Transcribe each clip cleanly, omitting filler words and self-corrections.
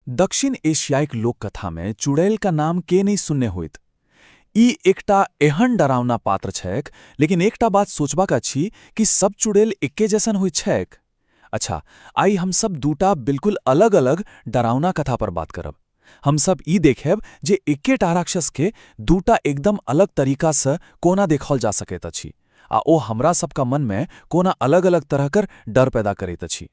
दक्षिण एशियाक लोककथा में चुड़ैल का नाम के नहीं सुनने होइत। ई एकटा एहन डरावना पात्र छैक, लेकिन एकटा बात सोचबाक अछि कि सब चुड़ैल एके जैसन होइत छैक। अच्छा, आई हम सब दूटा बिल्कुल अलग अलग डरावना कथा पर बात करब। हम सब ई देखेब जे एकेटा राक्षस के दूटा एकदम अलग तरीका से कोना देखल जा सकैत अछि, आ ओ हमरा सबका मन में कोना अलग अलग तरहकर डर पैदा करैत अछि।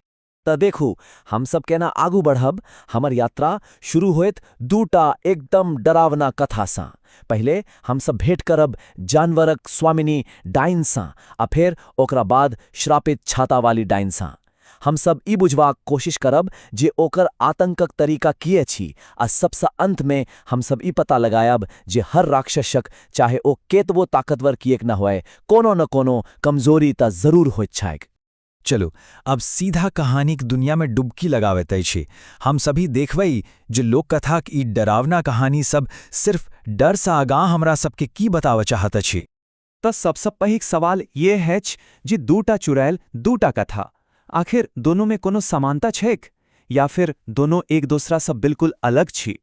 त देखू हम सब केना आगू बढ़ब। हमर यात्रा शुरू होइत दूटा एकदम डरावना कथा सँ। पहले हम सब भेंट करब जानवरक स्वामिनी डाइन सँ, आ फेर ओकरा बाद श्रापित छाता वाली डाइन सँ। हम सब ई बुझबाक कोशिश करब जे ओकर आतंकक तरीका की अछि, आ सबसँ अंत में हम सब ई पता लगायब जे हर राक्षसक, चाहे ओ केतबो ताकतवर किएक न होय, कोनो न कोनो कमजोरी त जरूर होइत छैक। चलो अब सीधा कहानीक दुनिया में डुबकी लगावत अछि। हम सभी देखबई जे लोककथाक ई डरावना कहानी सब सिर्फ डर से आगाह हमरा सबके की बताव चाहत अछि। त सबसँ पहिल सवाल ये है जे दूटा चुड़ैल दूटा कथा, आखिर दोनों में कोनो समानता छैक या फिर दोनों एक दोसरा से बिल्कुल अलग छी?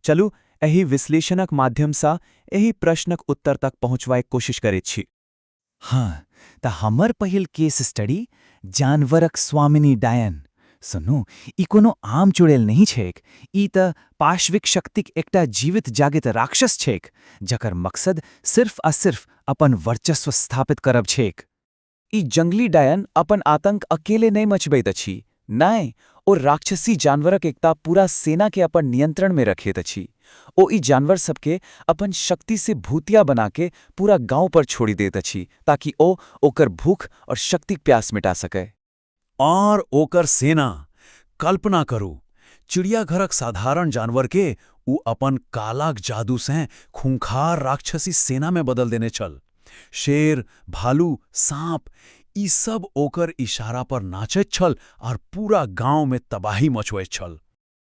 चलू एही विश्लेषणक माध्यम से एही प्रश्नक उत्तर तक पहुँचबाक कोशिश करैत छी। हाँ, त हमर पहिल केस स्टडी जानवरक स्वामिनी डायन। सुनू, ई कोनो आम चुड़ैल नहीं छैक। ई त पाश्विक शक्तिक एकटा जीवित जागित राक्षस छैक, जकर मकसद सिर्फ आ सिर्फ अपन वर्चस्व स्थापित करब छैक। ई जंगली डायन अपन आतंक अकेले नहीं मचबैत अछि, नहीं, ओ राक्षसी जानवरक एकटा पूरा सेना के अपन नियंत्रण में रखैत अछि। ओ ई जानवर सबके अपन शक्ति से भूतिया बना के पूरा गांव पर छोड़ी देत अछि, ताकि ओ ओकर भूख और शक्ति प्यास मिटा सके। और ओकर सेना, कल्पना करू, चिड़ियाघरक साधारण जानवर के उ अपन कालाक जादू से खूंखार राक्षसी सेना में बदल देने छल। शेर, भालू, सांप, ई सब ओकर इशारा पर नाचैत छल और पूरा गांव में तबाही मचवैत छल।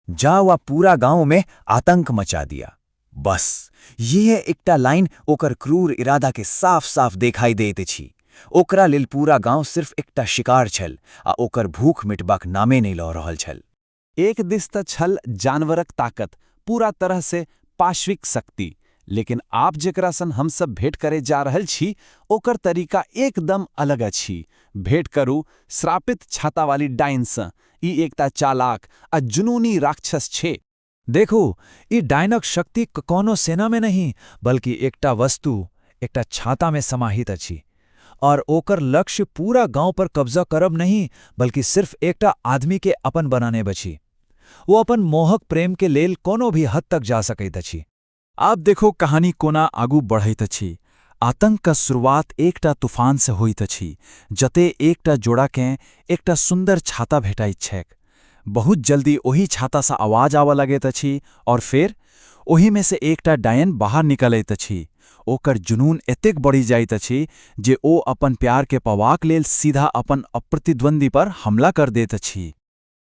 जाओ आ पूरा गांव में आतंक मचा दिया। बस ये एकटा लाइन ओकर क्रूर इरादा के साफ साफ देखाई देत अछि। ओकरा लेल पूरा गांव सिर्फ एकटा शिकार छल, आ ओकर भूख मिटबाक नामे नहीं लऽ रहल छल। एक दिस त छल जानवरक ताकत, पूरा तरह से पाश्विक शक्ति, लेकिन आप जेकरा सन हम सब भेंट करे जा रहल छी, ओकर तरीका एकदम अलग अछि। भेंट करू श्रापित छाता वाली डाइन सँ। ई एकटा चालाक आ जुनूनी राक्षस छे। देखो, ई डायनक शक्ति कोनो सेना में नहीं, बल्कि एकटा वस्तु, एकटा छाता में समाहित अछि। और ओकर लक्ष्य पूरा गांव पर कब्जा करब नहीं, बल्कि सिर्फ एकटा आदमी के अपन बनाने बची। वो अपन मोहक प्रेम के लेल कोनो भी हद तक जा सकैत अछि। आप देखो कहानी कोना आगू बढ़ैत अछि। आतंक का शुरुआत एकटा तूफान से होइत अछि, जते एकटा जोड़ाकेँ एकटा सुंदर छाता भेटाइत छैक। बहुत जल्दी ओही छाता से आवाज आवा लगैत अछि, और फेर ओही में से एकटा डायन बाहर निकलैत अछि। ओकर जुनून एतेक बढ़ि जाइत अछि जे ओ अपन प्यार के पवाक लेल सीधा अपन अप्रतिद्वंदी पर हमला कर दैत अछि।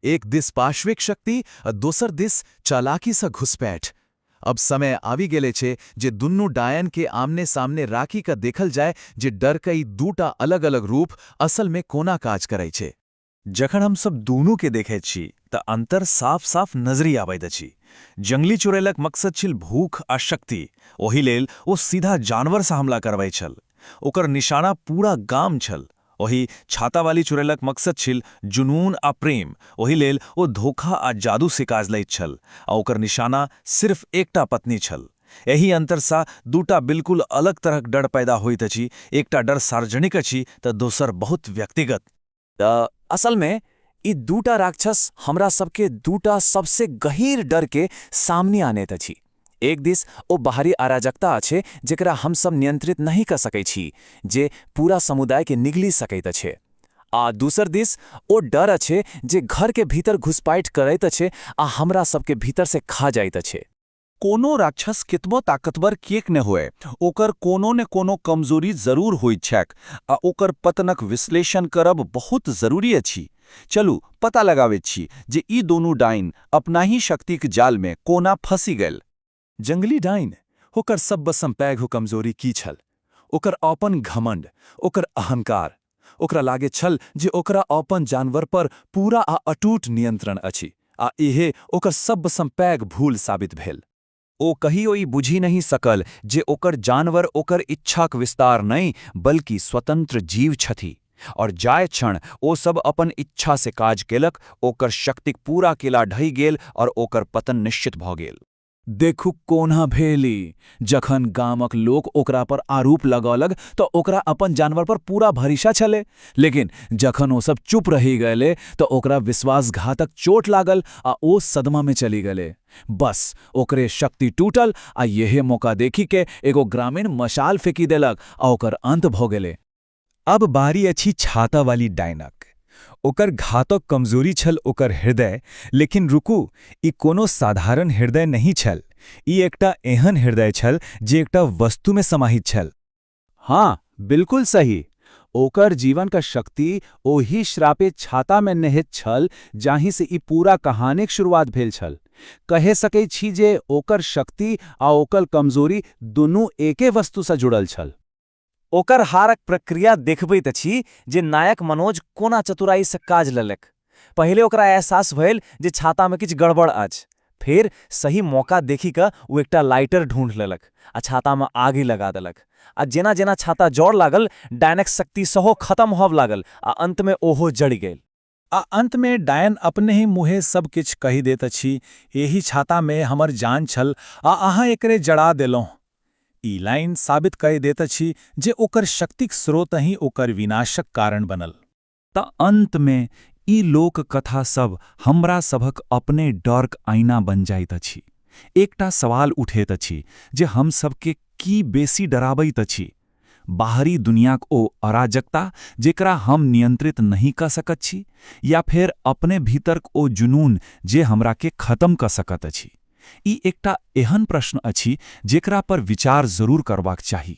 एक दिस पाश्विक शक्ति आ दोसर दिस चालाकी से घुसपैठ। अब समय आवी गेले छे जे दुन्नू डायन के आमने सामने राखी का देखल जाए जे डर कई दूटा अलग अलग रूप असल में कोना काज करै छे। जखन हम सब दूनू के देखैत छी त अंतर साफ साफ नजरी आबैत अछि। जंगली चुड़ैलक मकसद छल भूख आ शक्ति, ओही लेल ओ सीधा जानवर से हमला करबै छल। ओकर निशाना पूरा गाम छल। ओही छाता वाली चुड़ैलक मकसद छल जुनून आ प्रेम, ओही लेल ओ धोखा आ जादू से काज लैत छल, आ ओकर निशाना सिर्फ एकटा पत्नी छल। एही अंतर सा दूटा बिल्कुल अलग तरहक डर पैदा होइत अछि। एकटा डर सार्वजनिक अछि त दोसर बहुत व्यक्तिगत। असल में ई दूटा राक्षस हमरा सबके दूटा सबसे गहीर डर के सामने आनैत अछि। एक दिस ओ बाहरी अराजकता अछि जेकरा हम सब नियंत्रित नहीं कर सकै छी, जे पूरा समुदाय के निगली सकैत अछि। आ दूसर दिस ओ डर अछि जे घर के भीतर घुसपैठ करैत अछि आ हमरा सबके भीतर से खा जाइत अछि। कोनो राक्षस कितबो ताकतवर किएक न होए, ओकर कोनो न कोनो कमजोरी जरूर होइत छैक, आ ओकर पतनक विश्लेषण करब बहुत जरूरी अछि। चलू पता लगाबैत छी जे ई दोनों डाइन अपना ही शक्तिक जाल में कोना फंसी गेल। जंगली डाइन, ओकर सबसँ पैघ कमजोरी की छल? ओकर अपन घमंड, ओकर अहंकार। ओकरा लागे छल जे ओकरा अपन जानवर पर पूरा आ अटूट नियंत्रण अछि, आ इहे ओकर सबसँ पैघ भूल साबित भेल। ओ कहियो ई बुझि नहीं सकल जे ओकर जानवर ओकर इच्छाक विस्तार नहीं बल्कि स्वतंत्र जीव छथि, और जाय क्षण ओ सब अपन इच्छा से काज केलक, ओकर शक्तिक पूरा किला ढहि गेल और ओकर पतन निश्चित भ गेल। देखू कोना भेली, जखन गामक लोक ओकरा पर आरोप लगौलक तो ओकरा अपन जानवर पर पूरा भरोसा छले, लेकिन जखन ओ सब चुप रही गए तो ओकरा विश्वासघातक चोट लागल आ ओ सदमा में चली गले। बस ओकरे शक्ति टूटल आ यहे मौका देखी के एगो ग्रामीण मशाल फेंकी देलक आ ओकर अंत भ गेले। अब बारी अछि छाता वाली डायनक। ओकर घातक कमजोरी छल ओकर हृदय, लेकिन रुकू, ई कोनो साधारण हृदय नहीं छल। ई एकटा एहन हृदय छल जे एकटा वस्तु में समाहित छल। हाँ, बिल्कुल सही। ओकर जीवन का शक्ति ओही श्रापित छाता में निहित छल जाहि से ई पूरा कहानीक शुरुआत भेल छल। कहे सकै छी जे ओकर शक्ति आ ओकर कमजोरी दुनू एके वस्तु से जुड़ल छल। ओकर हारक प्रक्रिया देखबैत अछि जे नायक मनोज कोना चतुराई से काज लेलक। पहिले ओकरा एहसास भेल जे छाता में किछु गड़बड़ अछि। फिर सही मौका देखि कऽ ओ एकटा लाइटर ढूंढ लेलक आ छाता में आगि लगा देलक। आ जेना जेना छाता जड़ लागल, डायनक शक्ति सेहो खत्म होब लागल आ अंत में ओहो जड़ि गेल। आ अंत में डायन अपने ही मुँहे सब किछ कहि दैत अछि, एही छाता में हमर जान छल आ अहाँ एकरे जड़ा देलहुँ। ई लाइन साबित कहि दैत अछि जे ओकर शक्तिक स्रोत ही ओकर विनाशक कारण बनल। त अंत में ई लोक कथा सब हमरा सभक अपने डरक आईना बन जाइत अछि। एकटा सवाल उठैत अछि जे हम सबके की बेसी डराबैत अछि, बाहरी दुनियाक ओ अराजकता जेकरा हम नियंत्रित नहीं क सकत छी, या फिर अपने भीतरक ओ जुनून जे हमरा के खत्म क सकत अछि। ई एकटा एहन प्रश्न अछि जेकरा पर विचार जरूर करबाक चाही।